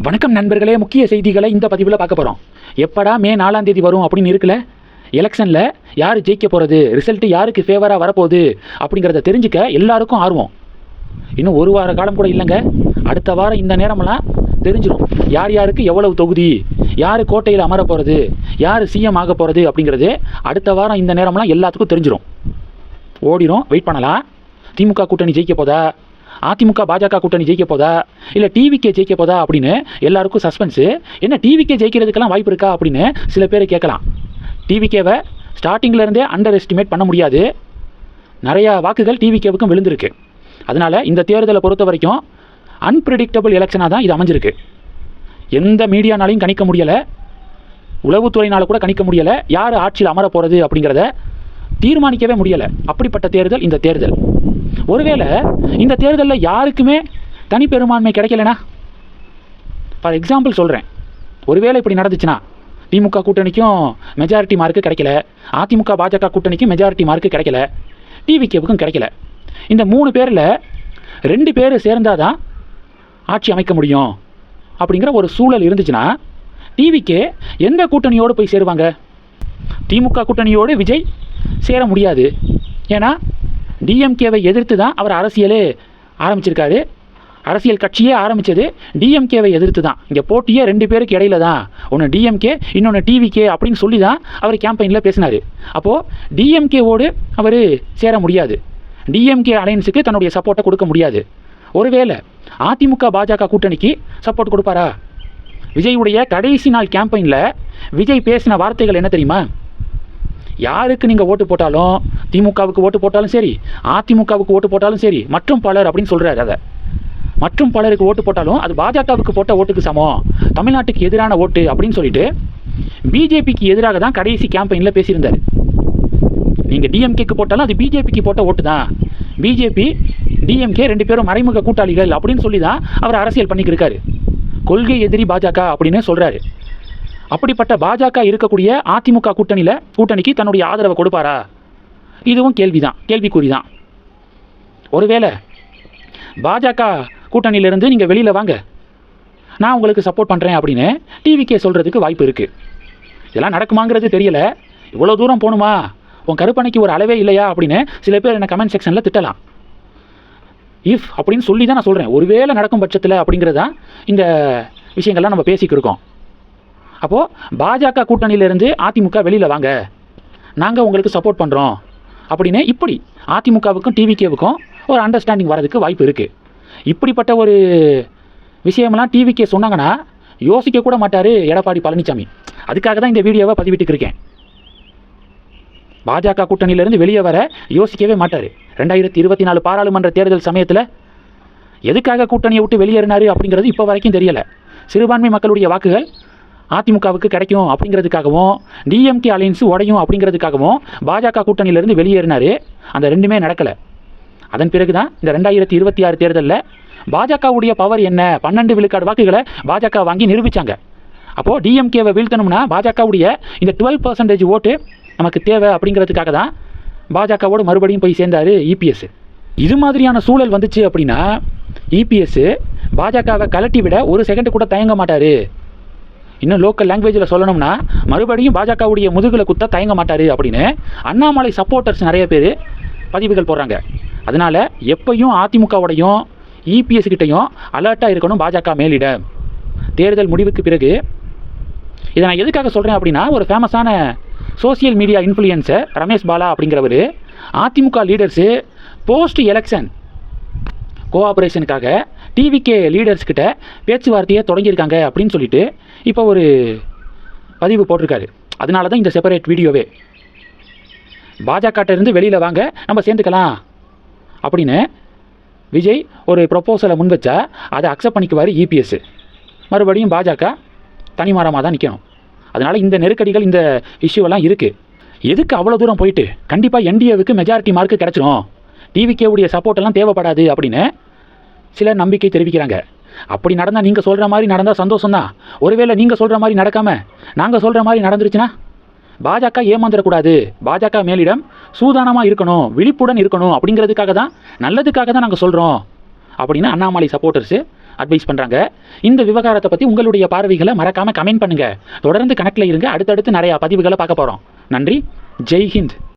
வணக்கம் நண்பர்களே, முக்கிய செய்திகளை இந்த பதிவில் பார்க்க போகிறோம். எப்படா மே 4ஆம் தேதி வரும் அப்படின்னு இருக்குல்ல. எலெக்ஷனில் யார் ஜெயிக்க போகிறது, ரிசல்ட்டு யாருக்கு ஃபேவராக வரப்போகுது அப்படிங்கிறத தெரிஞ்சுக்க எல்லாருக்கும் ஆர்வம். இன்னும் ஒரு வார காலம் கூட இல்லைங்க. அடுத்த வாரம் இந்த நேரமெல்லாம் தெரிஞ்சிடும் யார் யாருக்கு எவ்வளவு தொகுதி, யார் கோட்டையில் அமர போகிறது, யார் சிஎம் ஆக போகிறது அப்படிங்கிறது அடுத்த வாரம் இந்த நேரமெல்லாம் எல்லாத்துக்கும் தெரிஞ்சிடும். ஓடிடும், வெயிட் பண்ணலாம். திமுக கூட்டணி ஜெயிக்க போதா, அதிமுக பாஜக கூட்டணி ஜெயிக்க போதா, இல்லை டிவிக்கே ஜெயிக்க போதா அப்படின்னு எல்லாருக்கும் சஸ்பென்ஸு. என்ன டிவிக்கே ஜெயிக்கிறதுக்கெல்லாம் வாய்ப்பு இருக்கா அப்படின்னு சில பேர் கேட்கலாம். டிவிக்கேவை ஸ்டார்டிங்கிலேருந்தே அண்டர் எஸ்டிமேட் பண்ண முடியாது. நிறையா வாக்குகள் டிவிக்கேவுக்கும் விழுந்திருக்கு. அதனால் இந்த தேர்தலை பொறுத்த வரைக்கும் அன்பிரடிக்டபிள் எலெக்ஷனாக தான் இது அமைஞ்சிருக்கு. எந்த மீடியானாலையும் கணிக்க முடியலை, உளவுத்துறையினால் கூட கணிக்க முடியலை யார் ஆட்சியில் அமர போகிறது அப்படிங்கிறத தீர்மானிக்கவே முடியலை. அப்படிப்பட்ட தேர்தல் இந்த தேர்தல். ஒருவேளை இந்த தேர்தலில் யாருக்குமே தனிப்பெரும்பான்மை கிடைக்கலனா, ஃபார் எக்ஸாம்பிள் சொல்கிறேன், ஒருவேளை இப்படி நடந்துச்சுன்னா திமுக கூட்டணிக்கும் மெஜாரிட்டி மார்க்கு கிடைக்கல, அதிமுக பாஜக கூட்டணிக்கும் மெஜாரிட்டி மார்க்கு கிடைக்கல, டிவிகேவுக்கும் கிடைக்கல. இந்த 3 பேரில் 2 பேர் சேர்ந்தால் தான் ஆட்சி அமைக்க முடியும் அப்படிங்கிற ஒரு சூழல் இருந்துச்சுன்னா டிவிக்கே எந்த கூட்டணியோடு போய் சேருவாங்க? திமுக கூட்டணியோடு விஜய் சேர முடியாது. ஏன்னா டிஎம்கேவை எதிர்த்து தான் அவர் அரசியலே ஆரம்பிச்சிருக்காரு. அரசியல் கட்சியே ஆரம்பித்தது டிஎம்கேவை எதிர்த்து தான். இங்கே போட்டியே 2 பேருக்கு இடையில தான், ஒன்று டிஎம்கே இன்னொன்று டிவிகே அப்படின்னு சொல்லி தான் அவர் கேம்பெயினில் பேசினார். அப்போது டிஎம்கேவோடு அவர் சேர முடியாது, டிஎம்கே அலையன்ஸுக்கு தன்னுடைய சப்போர்ட்டை கொடுக்க முடியாது. ஒருவேளை அதிமுக பாஜக கூட்டணிக்கு சப்போர்ட் கொடுப்பாரா? விஜயுடைய கடைசி நாள் கேம்பெயினில் விஜய் பேசின வார்த்தைகள் என்ன தெரியுமா? யாருக்கு நீங்கள் ஓட்டு போட்டாலும், திமுகவுக்கு ஓட்டு போட்டாலும் சரி, அதிமுகவுக்கு ஓட்டு போட்டாலும் சரி, மற்றும் பலர் அப்படின்னு சொல்கிறாரு. அதை மற்றும் பலருக்கு ஓட்டு போட்டாலும் அது பாஜகவுக்கு போட்ட ஓட்டுக்கு சமம், தமிழ்நாட்டுக்கு எதிரான ஓட்டு அப்படின்னு சொல்லிட்டு பிஜேபிக்கு எதிராக தான் கடைசி கேம்பெயினில் பேசியிருந்தார். நீங்கள் டிஎம்கேக்கு போட்டாலும் அது பிஜேபிக்கு போட்ட ஓட்டு தான், பிஜேபி டிஎம்கே 2 பேரும் மறைமுக கூட்டாளிகள் அப்படின்னு சொல்லி தான் அவர் அரசியல் பண்ணிக்கிருக்காரு. கொள்கை எதிரி பாஜக அப்படின்னு சொல்கிறாரு. அப்படிப்பட்ட பாஜக இருக்கக்கூடிய அதிமுக கூட்டணிக்கு தன்னுடைய ஆதரவை கொடுப்பாரா? இதுவும் கேள்விக்குறி தான். ஒருவேளை பாஜக கூட்டணியிலிருந்து நீங்கள் வெளியில் வாங்க, நான் உங்களுக்கு சப்போர்ட் பண்ணுறேன் அப்படின்னு டிவிக்கே சொல்கிறதுக்கு வாய்ப்பு இருக்குது. இதெல்லாம் நடக்குமாங்கிறது தெரியலை. இவ்வளோ தூரம் போகணுமா, உன் கருப்பணைக்கு ஒரு அளவே இல்லையா அப்படின்னு சில பேர் என்ன கமெண்ட் செக்ஷனில் திட்டலாம். இஃப் அப்படின்னு சொல்லி தான் நான் சொல்கிறேன். ஒருவேளை நடக்கும் பட்சத்தில் அப்படிங்கிறதா இந்த விஷயங்கள்லாம் நம்ம பேசிக்கிருக்கோம். அப்போது பாஜக கூட்டணியிலேருந்து அதிமுக வெளியில் வாங்க, நாங்கள் உங்களுக்கு சப்போர்ட் பண்ணுறோம் அப்படின்னு இப்படி அதிமுகவுக்கும் டிவிகேவுக்கும் ஒரு அண்டர்ஸ்டாண்டிங் வரதுக்கு வாய்ப்பு இருக்குது. இப்படிப்பட்ட ஒரு விஷயமெல்லாம் டிவிகே சொன்னாங்கன்னா யோசிக்க கூட மாட்டார் எடப்பாடி பழனிசாமி. அதுக்காக தான் இந்த வீடியோவை பதிவிட்டுருக்கேன். பாஜக கூட்டணியிலேருந்து வெளியே வர யோசிக்கவே மாட்டார். 2024 பாராளுமன்ற தேர்தல் சமயத்தில் எதுக்காக கூட்டணியை விட்டு வெளியேறினார் அப்படிங்கிறது இப்போ வரைக்கும் தெரியலை. சிறுபான்மை மக்களுடைய வாக்குகள் அதிமுகவுக்கு கிடைக்கும் அப்படிங்கிறதுக்காகவும், டிஎம்கே அலையன்ஸு உடையும் அப்படிங்கிறதுக்காகவும் பாஜக கூட்டணியிலேருந்து வெளியேறினார். அந்த 2மே நடக்கலை. அதன் பிறகு தான் இந்த 2026 தேர்தலில் பாஜகவுடைய பவர் என்ன, 12 விழுக்காடு வாக்குகளை பாஜக வாங்கி நிரூபித்தாங்க. அப்போது டிஎம்கேவை வீழ்த்தணும்னா பாஜகவுடைய இந்த 12% ஓட்டு நமக்கு தேவை அப்படிங்கிறதுக்காக தான் பாஜகவோடு மறுபடியும் போய் சேர்ந்தார் இபிஎஸ். இது மாதிரியான சூழல் வந்துச்சு அப்படின்னா இபிஎஸ் பாஜகவை கலட்டி விட ஒரு செகண்ட் கூட தயங்க மாட்டார். இன்னும் லோக்கல் லாங்குவேஜில் சொல்லணும்னா மறுபடியும் பாஜகவுடைய முதுகில் குத்த தயங்க மாட்டார் அப்படின்னு அண்ணாமலை சப்போர்ட்டர்ஸ் நிறைய பேர் பதிவுகள் போடுறாங்க. அதனால் எப்பையும் அதிமுகவோடையும் இபிஎஸ் கிட்டையும் அலர்ட்டாக இருக்கணும் பாஜக மேலிட. தேர்தல் முடிவுக்கு பிறகு இதை நான் எதுக்காக சொல்கிறேன் அப்படின்னா, ஒரு ஃபேமஸான social media influencer Ramesh Bala அப்படிங்கிறவர் அதிமுக லீடர்ஸு போஸ்ட் எலெக்ஷன் கோஆப்ரேஷனுக்காக டிவிகே லீடர்ஸ்கிட்ட பேச்சுவார்த்தையை தொடங்கியிருக்காங்க அப்படின்னு சொல்லிட்டு இப்போ ஒரு பதிவு போட்டிருக்காரு. அதனால தான் இந்த செப்பரேட் வீடியோவே. பாஜகட்டிருந்து வெளியில் வாங்க, நம்ம சேர்ந்துக்கலாம் அப்படின்னு விஜய் ஒரு ப்ரொப்போசலை முன் வச்சா அதை அக்செப்ட் பண்ணிக்குவார் இபிஎஸ். மறுபடியும் பாஜக தனிமரமாக தான் நிற்கணும். அதனால் இந்த நெருக்கடிகள், இந்த இஷ்யூவெல்லாம் இருக்குது. எதுக்கு அவ்வளோ தூரம் போயிட்டு கண்டிப்பாக என்டிஏவுக்கு மெஜாரிட்டி மார்க்கு கிடச்சிரும், டிவிகேவுடைய சப்போர்ட்டெல்லாம் தேவைப்படாது அப்படின்னு சிலர் நம்பிக்கை தெரிவிக்கிறாங்க. அப்படி நடந்தால், நீங்கள் சொல்கிற மாதிரி நடந்தால் சந்தோஷம்தான். ஒருவேளை நீங்கள் சொல்கிற மாதிரி நடக்காமல் நாங்கள் சொல்கிற மாதிரி நடந்துருச்சுன்னா பாஜக ஏமாந்துடக்கூடாது, பாஜக மேலிடம் சூதானமாக இருக்கணும், விழிப்புடன் இருக்கணும் அப்படிங்கிறதுக்காக தான், நல்லதுக்காக தான் நாங்கள் சொல்கிறோம் அப்படின்னு அண்ணாமலை சப்போர்ட்டர்ஸு அட்வைஸ் பண்ணுறாங்க. இந்த விவகாரத்தை பற்றி உங்களுடைய பார்வைகளை மறக்காமல் கமெண்ட் பண்ணுங்கள். தொடர்ந்து கணக்கில் இருங்க. அடுத்தடுத்து நிறையா பதிவுகளை பார்க்க போகிறோம். நன்றி. ஜெய் ஹிந்த்.